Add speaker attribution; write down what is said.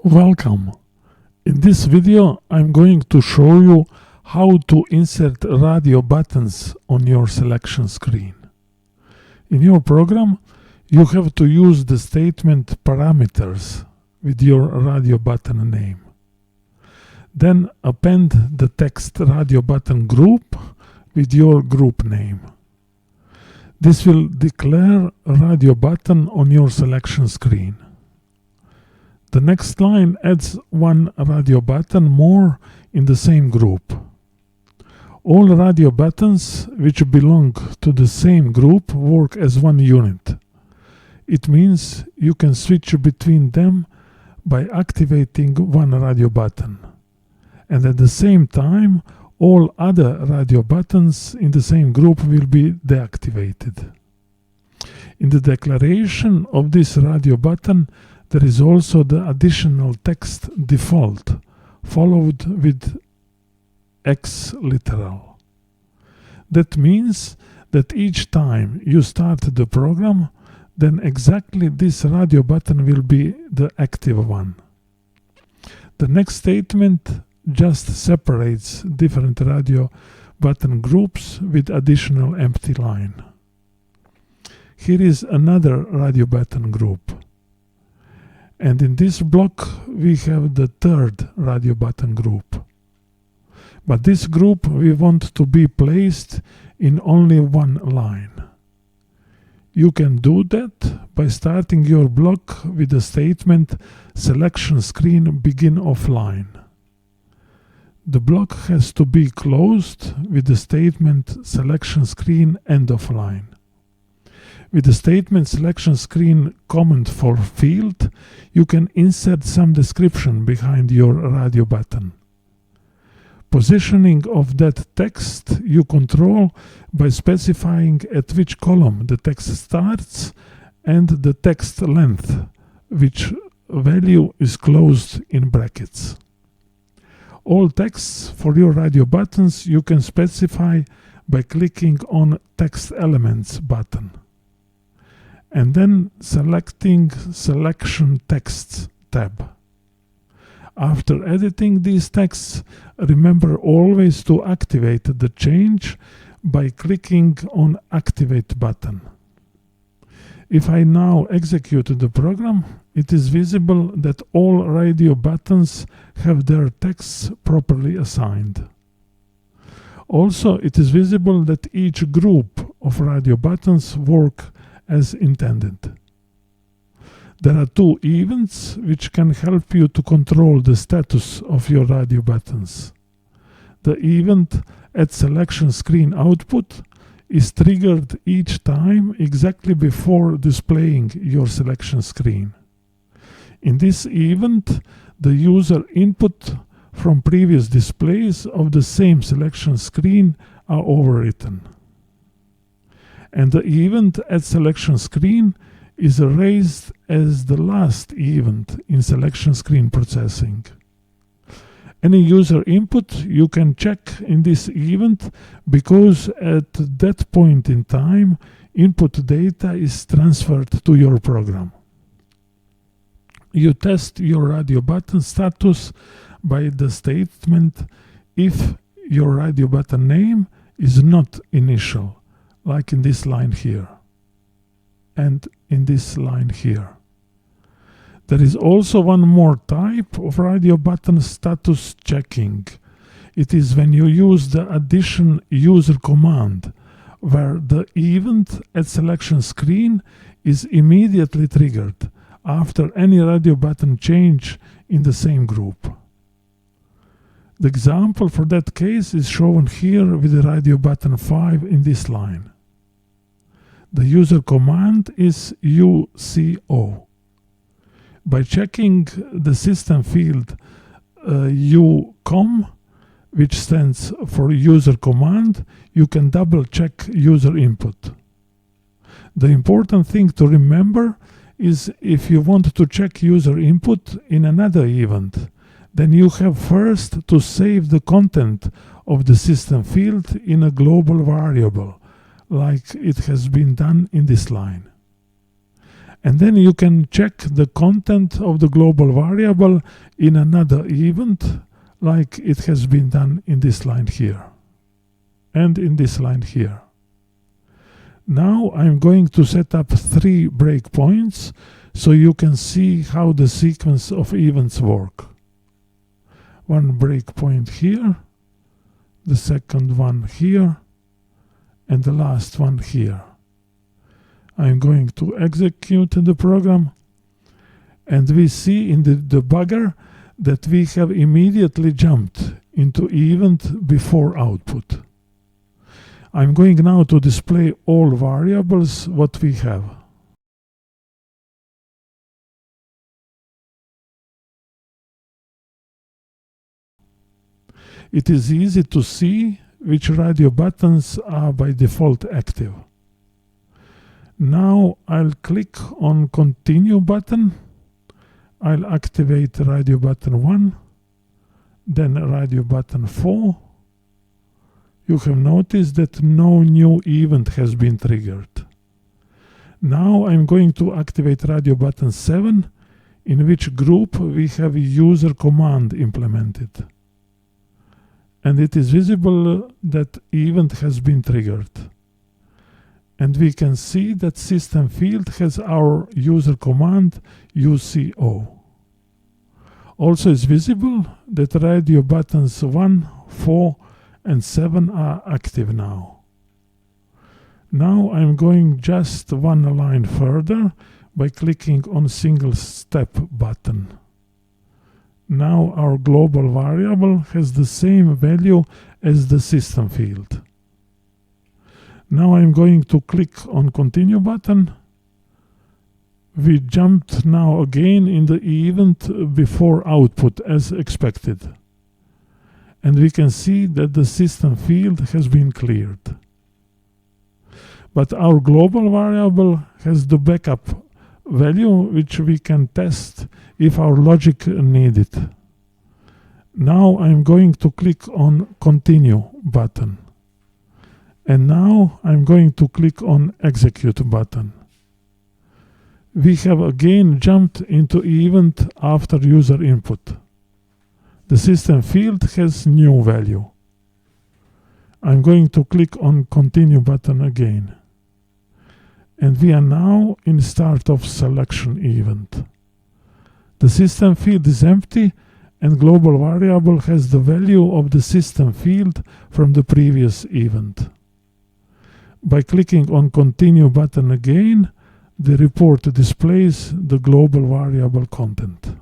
Speaker 1: Welcome. In this video I'm going to show you how to insert radio buttons on your selection screen. In your program you have to use the statement parameters with your radio button name. Then append the text radio button group with your group name. This will declare a radio button on your selection screen. The next line adds one radio button more in the same group. All radio buttons which belong to the same group work as one unit. It means you can switch between them by activating one radio button. And at the same time, all other radio buttons in the same group will be deactivated. In the declaration of this radio button, there is also the additional text default, followed with X literal. That means that each time you start the program, then exactly this radio button will be the active one. The next statement just separates different radio button groups with additional empty line. Here is another radio button group. And in this block we have the third radio button group. But this group we want to be placed in only one line. You can do that by starting your block with the statement selection screen begin offline. The block has to be closed with the statement selection screen end offline. With the statement selection screen comment for field, you can insert some description behind your radio button. Positioning of that text you control by specifying at which column the text starts and the text length, which value is closed in brackets. All texts for your radio buttons you can specify by clicking on Text Elements button and then selecting Selection Texts tab. After editing these texts, remember always to activate the change by clicking on Activate button. If I now execute the program, it is visible that all radio buttons have their texts properly assigned. Also, it is visible that each group of radio buttons work as intended. There are two events which can help you to control the status of your radio buttons. The event at selection screen output is triggered each time exactly before displaying your selection screen. In this event, the user input from previous displays of the same selection screen are overwritten. And the event at selection screen is erased as the last event in selection screen processing. Any user input you can check in this event because at that point in time input data is transferred to your program. You test your radio button status by the statement if your radio button name is not initial, like in this line here and in this line here. There is also one more type of radio button status checking. It is when you use the addition user command, where the event at selection screen is immediately triggered after any radio button change in the same group. The example for that case is shown here with the radio button 5 in this line. The user command is UCO. By checking the system field UCOM, which stands for user command, you can double check user input. The important thing to remember is if you want to check user input in another event, then you have first to save the content of the system field in a global variable, like it has been done in this line. And then you can check the content of the global variable in another event, like it has been done in this line here and in this line here. Now I'm going to set up 3 breakpoints so you can see how the sequence of events work. One breakpoint here, the second one here, and the last one here. I'm going to execute the program, and we see in the debugger that we have immediately jumped into event before output. I'm going now to display all variables what we have. It is easy to see which radio buttons are by default active. Now I'll click on Continue button. I'll activate radio button 1, then radio button 4. You have noticed that no new event has been triggered. Now I'm going to activate radio button 7, in which group we have a user command implemented. And it is visible that event has been triggered. And we can see that system field has our user command UCO. Also is visible that radio buttons 1, 4 and 7 are active now. Now I'm going just one line further by clicking on single step button. Now our global variable has the same value as the system field. Now I'm going to click on Continue button. We jumped now again in the event before output as expected. And we can see that the system field has been cleared. But our global variable has the backup value which we can test if our logic needs it. Now I'm going to click on Continue button. And now I'm going to click on Execute button. We have again jumped into event after user input. The system field has new value. I'm going to click on Continue button again. And we are now in start of selection event. The system field is empty and global variable has the value of the system field from the previous event. By clicking on Continue button again, the report displays the global variable content.